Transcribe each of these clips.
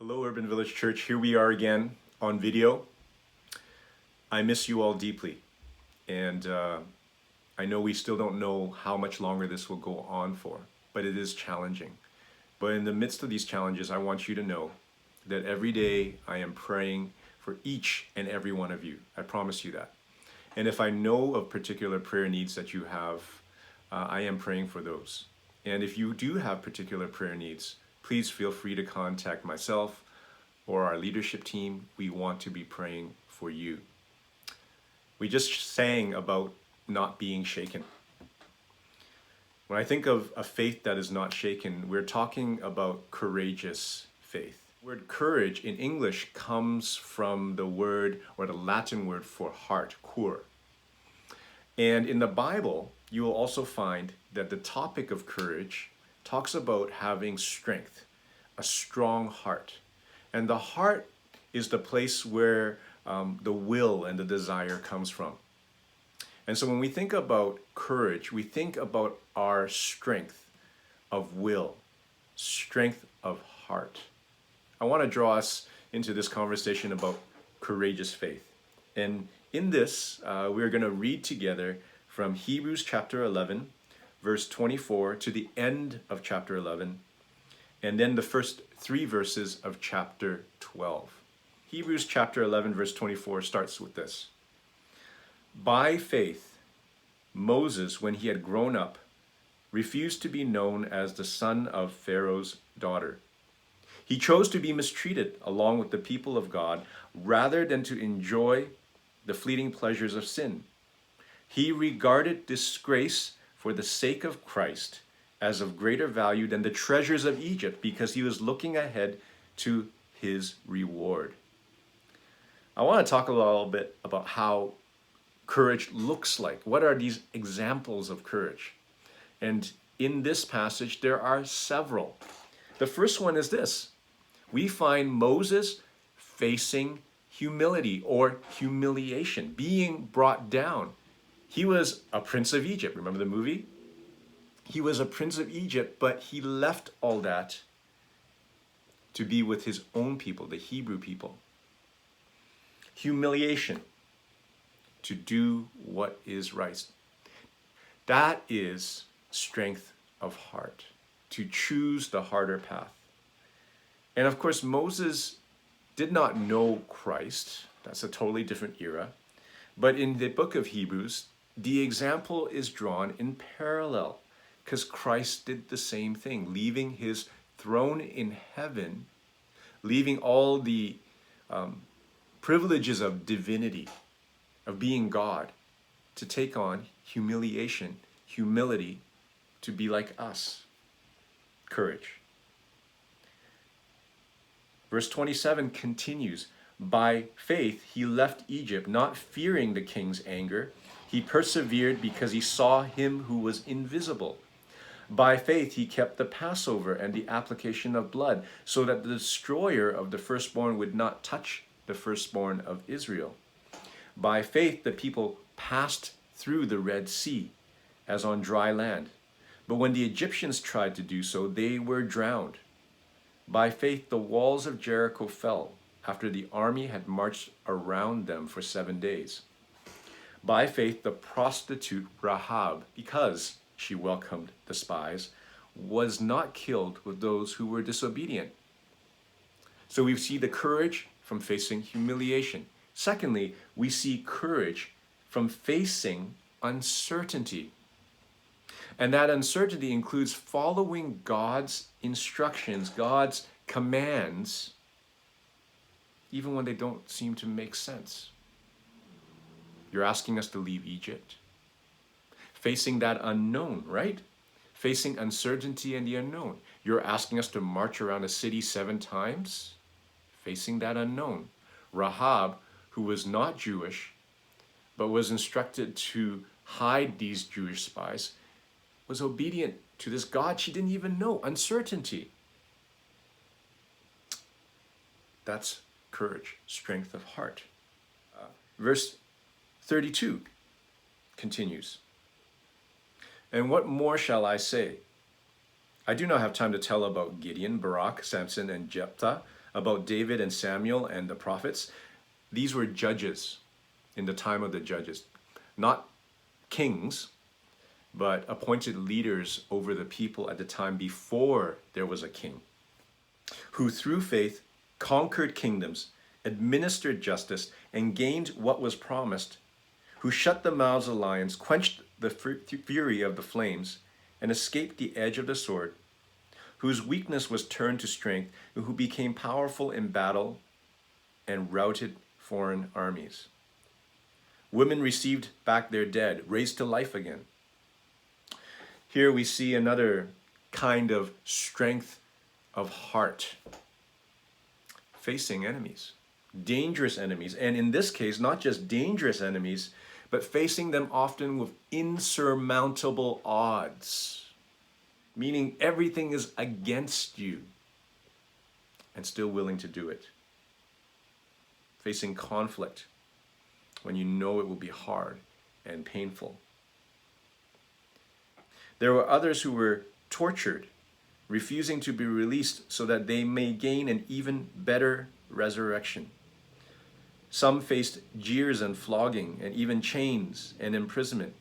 Hello, Urban Village Church. Here we are again on video. I miss you all deeply, and I know we still don't know how much longer this will go on for, but it is challenging. But in the midst of these challenges, I want you to know that every day I am praying for each and every one of you. I promise you that. And if I know of particular prayer needs that you have, I am praying for those. And if you do have particular prayer needs, please feel free to contact myself or our leadership team. We want to be praying for you. We just sang about not being shaken. When I think of a faith that is not shaken, we're talking about courageous faith. The word courage in English comes from the word or the Latin word for heart, cor. And in the Bible, you will also find that the topic of courage talks about having strength, a strong heart. And the heart is the place where the will and the desire comes from. And so when we think about courage, we think about our strength of will, strength of heart. I want to draw us into this conversation about courageous faith. And in this, we're going to read together from Hebrews chapter 11, verse 24 to the end of chapter 11, and then the first 3 verses of chapter 12. Hebrews chapter 11, verse 24 starts with this. By faith, Moses, when he had grown up, refused to be known as the son of Pharaoh's daughter. He chose to be mistreated along with the people of God rather than to enjoy the fleeting pleasures of sin. He regarded disgrace for the sake of Christ as of greater value than the treasures of Egypt because he was looking ahead to his reward. I want to talk a little bit about how courage looks like. What are these examples of courage? And in this passage, there are several. The first one is this. We find Moses facing humility or humiliation, being brought down. He was a prince of Egypt. Remember the movie? He was a prince of Egypt, but he left all that to be with his own people, the Hebrew people. Humiliation, to do what is right. That is strength of heart, to choose the harder path. And of course, Moses did not know Christ. That's a totally different era. But in the book of Hebrews, the example is drawn in parallel because Christ did the same thing, leaving his throne in heaven, leaving all the privileges of divinity, of being God, to take on humiliation, humility, to be like us. Courage. Verse 27 continues, by faith he left Egypt, not fearing the king's anger. He persevered because he saw him who was invisible. By faith he kept the Passover and the application of blood, so that the destroyer of the firstborn would not touch the firstborn of Israel. By faith the people passed through the Red Sea as on dry land. But when the Egyptians tried to do so, they were drowned. By faith the walls of Jericho fell after the army had marched around them for 7 days. By faith the prostitute Rahab, because she welcomed the spies, was not killed with those who were disobedient. So we see the courage from facing humiliation. Secondly, we see courage from facing uncertainty. And that uncertainty includes following God's instructions, God's commands, even when they don't seem to make sense. You're asking us to leave Egypt. Facing that unknown, right? Facing uncertainty and the unknown. You're asking us to march around a city 7 times. Facing that unknown. Rahab, who was not Jewish, but was instructed to hide these Jewish spies, was obedient to this God she didn't even know. Uncertainty. That's courage, strength of heart. Verse 32 continues. And what more shall I say? I do not have time to tell about Gideon, Barak, Samson, and Jephthah, about David and Samuel and the prophets, these were judges in the time of the judges. Not kings, but appointed leaders over the people at the time before there was a king, who through faith conquered kingdoms, administered justice, and gained what was promised, who shut the mouths of lions, quenched the fury of the flames, and escaped the edge of the sword, whose weakness was turned to strength, and who became powerful in battle and routed foreign armies. Women received back their dead, raised to life again. Here we see another kind of strength of heart, facing enemies, dangerous enemies. And in this case, not just dangerous enemies, but facing them often with insurmountable odds, meaning everything is against you, and still willing to do it. Facing conflict when you know it will be hard and painful. There were others who were tortured, refusing to be released so that they may gain an even better resurrection. Some faced jeers and flogging and even chains and imprisonment.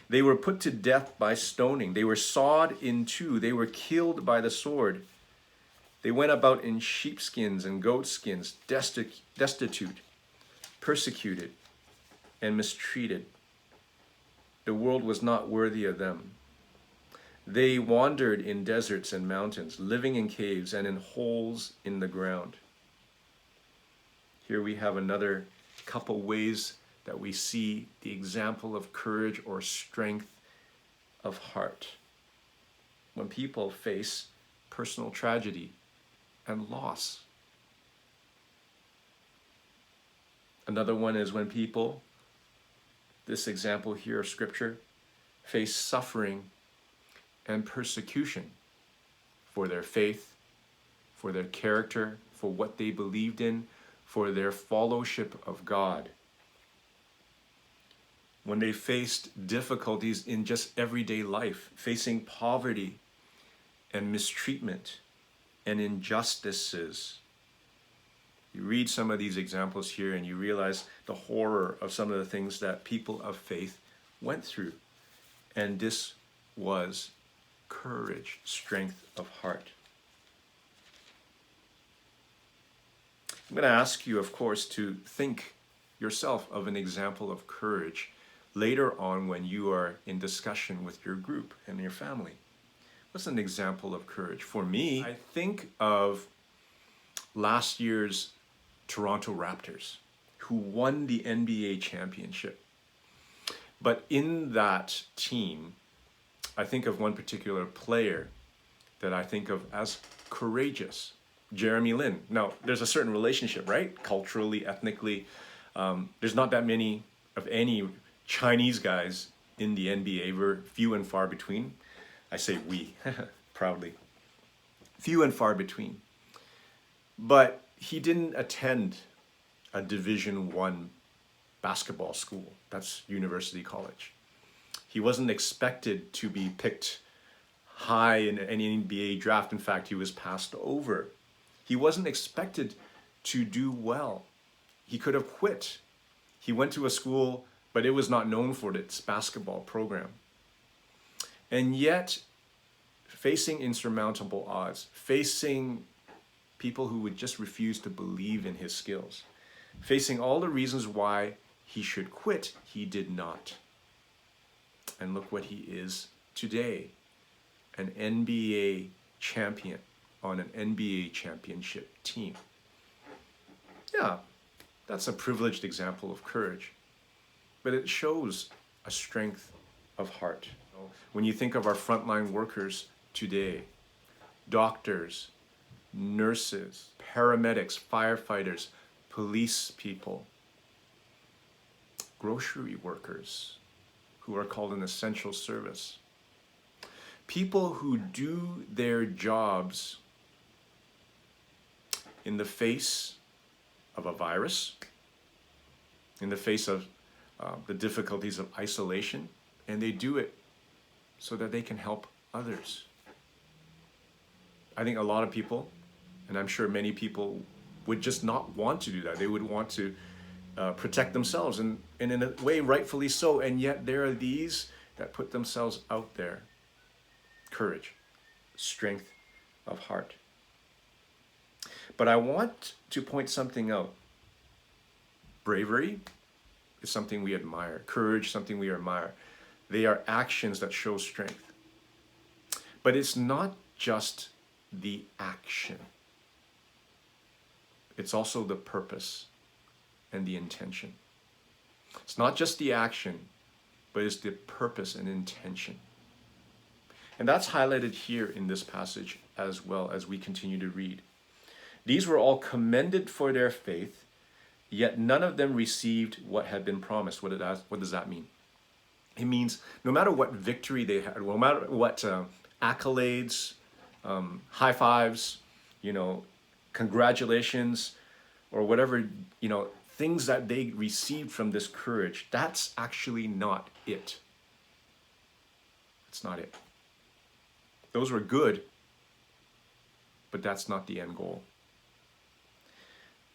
They were put to death by stoning. They were sawed in two. They were killed by the sword. They went about in sheepskins and goatskins, destitute, persecuted, and mistreated. The world was not worthy of them. They wandered in deserts and mountains, living in caves and in holes in the ground. Here we have another couple ways that we see the example of courage or strength of heart. When people face personal tragedy and loss. Another one is when people, this example here of Scripture, face suffering and persecution for their faith, for their character, for what they believed in, for their fellowship of God. When they faced difficulties in just everyday life, facing poverty and mistreatment and injustices. You read some of these examples here and you realize the horror of some of the things that people of faith went through. And this was courage, strength of heart. I'm going to ask you, of course, to think yourself of an example of courage later on when you are in discussion with your group and your family. What's an example of courage? For me, I think of last year's Toronto Raptors, who won the NBA championship. But in that team, I think of one particular player that I think of as courageous, Jeremy Lin. Now, there's a certain relationship, right? Culturally, ethnically. There's not that many of any Chinese guys in the NBA. We're few and far between. I say we, proudly. Few and far between. But he didn't attend a Division I basketball school. That's University College. He wasn't expected to be picked high in any NBA draft. In fact, he was passed over. He wasn't expected to do well. He could have quit. He went to a school, but it was not known for its basketball program. And yet, facing insurmountable odds, facing people who would just refuse to believe in his skills, facing all the reasons why he should quit, he did not. And look what he is today, an NBA champion on an NBA championship team. Yeah, that's a privileged example of courage, but it shows a strength of heart. When you think of our frontline workers today, doctors, nurses, paramedics, firefighters, police people, grocery workers who are called an essential service, people who do their jobs in the face of a virus, in the face of the difficulties of isolation, and they do it so that they can help others. I think a lot of people, And I'm sure many people would just not want to do that. They would want to protect themselves, and in a way, rightfully so. And yet there are these that put themselves out there. Courage, strength of heart. But I want to point something out. Bravery is something we admire. Courage, something we admire. They are actions that show strength. But it's not just the action. It's also the purpose and the intention. It's not just the action, but it's the purpose and intention. And that's highlighted here in this passage as well as we continue to read. These were all commended for their faith, yet none of them received what had been promised. What does that mean? It means no matter what victory they had, no matter what accolades, high fives, congratulations, or whatever, things that they received from this courage, that's actually not it. It's not it. Those were good, but that's not the end goal.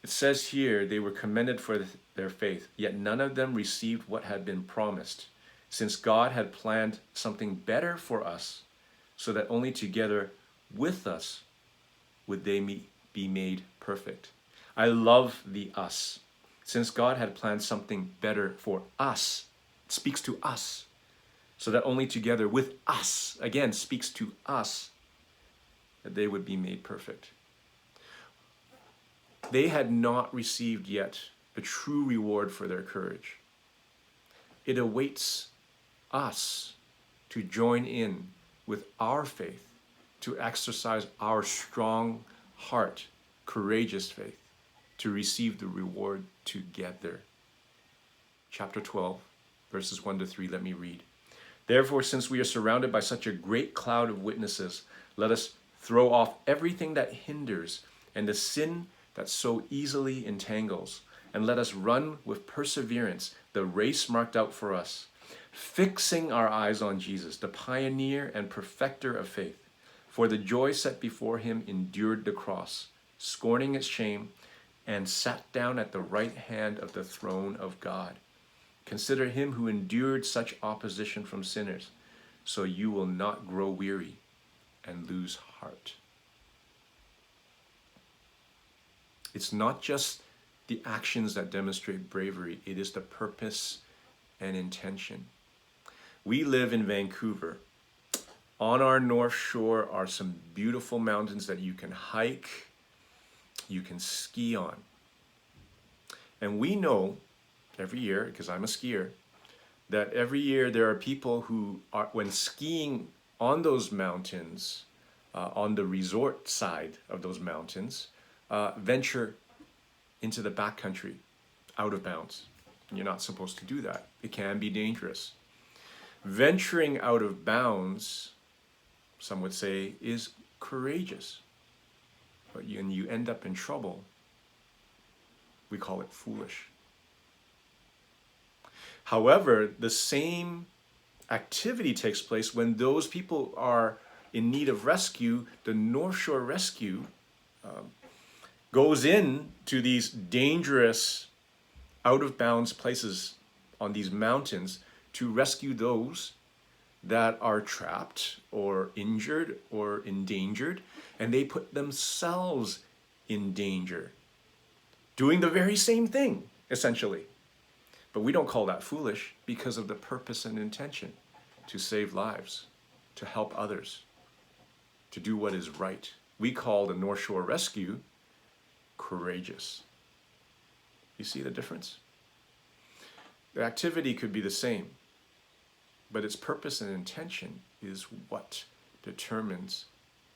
It says here, they were commended for their faith, yet none of them received what had been promised, since God had planned something better for us, so that only together with us would they be made perfect. I love the us. Since God had planned something better for us, it speaks to us, so that only together with us, again, speaks to us, that they would be made perfect. They had not received yet a true reward for their courage. It awaits us to join in with our faith, to exercise our strong heart, courageous faith, to receive the reward together. Chapter 12, verses 1 to 3, let me read. Therefore, since we are surrounded by such a great cloud of witnesses, let us throw off everything that hinders and the sin that so easily entangles, and let us run with perseverance the race marked out for us, fixing our eyes on Jesus, the pioneer and perfecter of faith. For the joy set before him endured the cross, scorning its shame, and sat down at the right hand of the throne of God. Consider him who endured such opposition from sinners, so you will not grow weary and lose heart. It's not just the actions that demonstrate bravery, it is the purpose and intention. We live in Vancouver. On our North Shore are some beautiful mountains that you can hike, you can ski on. And we know every year, because I'm a skier, that every year there are people who are, when skiing on those mountains, on the resort side of those mountains, venture into the backcountry, out of bounds. And you're not supposed to do that. It can be dangerous. Venturing out of bounds, some would say, is courageous. But when you end up in trouble, we call it foolish. However, the same activity takes place when those people are in need of rescue. The North Shore Rescue goes in to these dangerous, out-of-bounds places on these mountains to rescue those that are trapped or injured or endangered, and they put themselves in danger, doing the very same thing, essentially. But we don't call that foolish because of the purpose and intention to save lives, to help others, to do what is right. We call the North Shore Rescue courageous. You see the difference? The activity could be the same, but its purpose and intention is what determines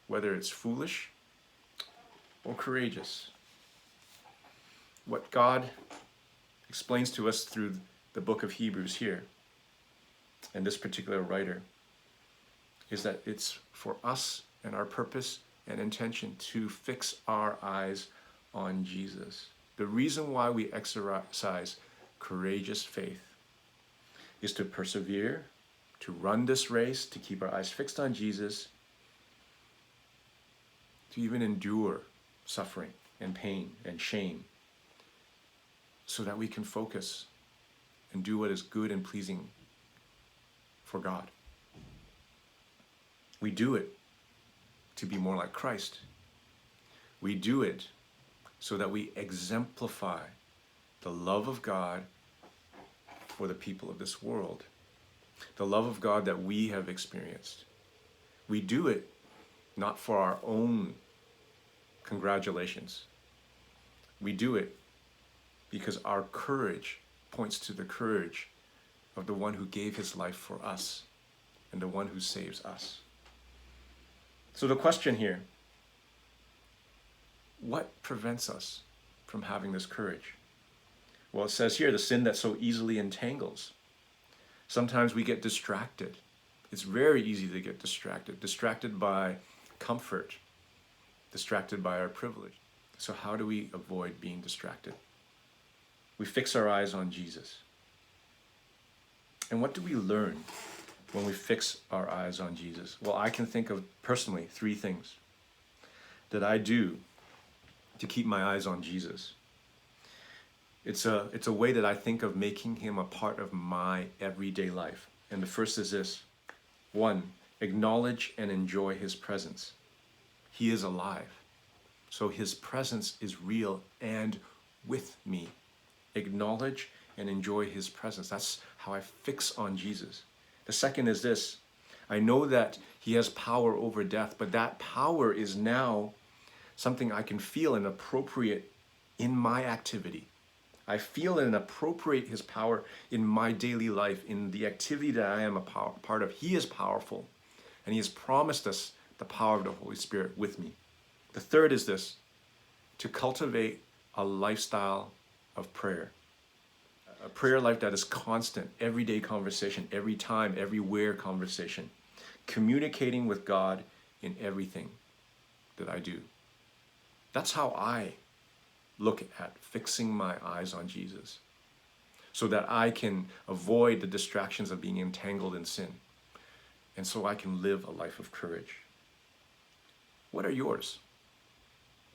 whether it's foolish or courageous. What God explains to us through the book of Hebrews here, and this particular writer, is that it's for us and our purpose and intention to fix our eyes on Jesus. The reason why we exercise courageous faith is to persevere, to run this race, to keep our eyes fixed on Jesus, to even endure suffering and pain and shame, so that we can focus and do what is good and pleasing for God. We do it to be more like Christ. We do it so that we exemplify the love of God for the people of this world, the love of God that we have experienced. We do it not for our own congratulations. We do it because our courage points to the courage of the one who gave his life for us and the one who saves us. So the question here, what prevents us from having this courage? Well, it says here, the sin that so easily entangles. Sometimes we get distracted. It's very easy to get distracted by comfort, distracted by our privilege. So how do we avoid being distracted? We fix our eyes on Jesus. And what do we learn when we fix our eyes on Jesus? Well, I can think of personally 3 things that I do to keep my eyes on Jesus. It's a way that I think of making him a part of my everyday life. And the first is this. 1, acknowledge and enjoy his presence. He is alive. So his presence is real and with me. Acknowledge and enjoy his presence. That's how I fix on Jesus. The second is this. I know that he has power over death, but that power is now something I can feel and appropriate in my activity. I feel and appropriate his power in my daily life, in the activity that I am a part of. He is powerful, and he has promised us the power of the Holy Spirit with me. The third is this, to cultivate a lifestyle of prayer. A prayer life that is constant, everyday conversation, every time, everywhere conversation. Communicating with God in everything that I do. That's how I look at fixing my eyes on Jesus, so that I can avoid the distractions of being entangled in sin, and so I can live a life of courage. What are yours?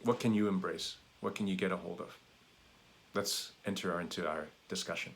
What can you embrace? What can you get a hold of? Let's enter into our discussion.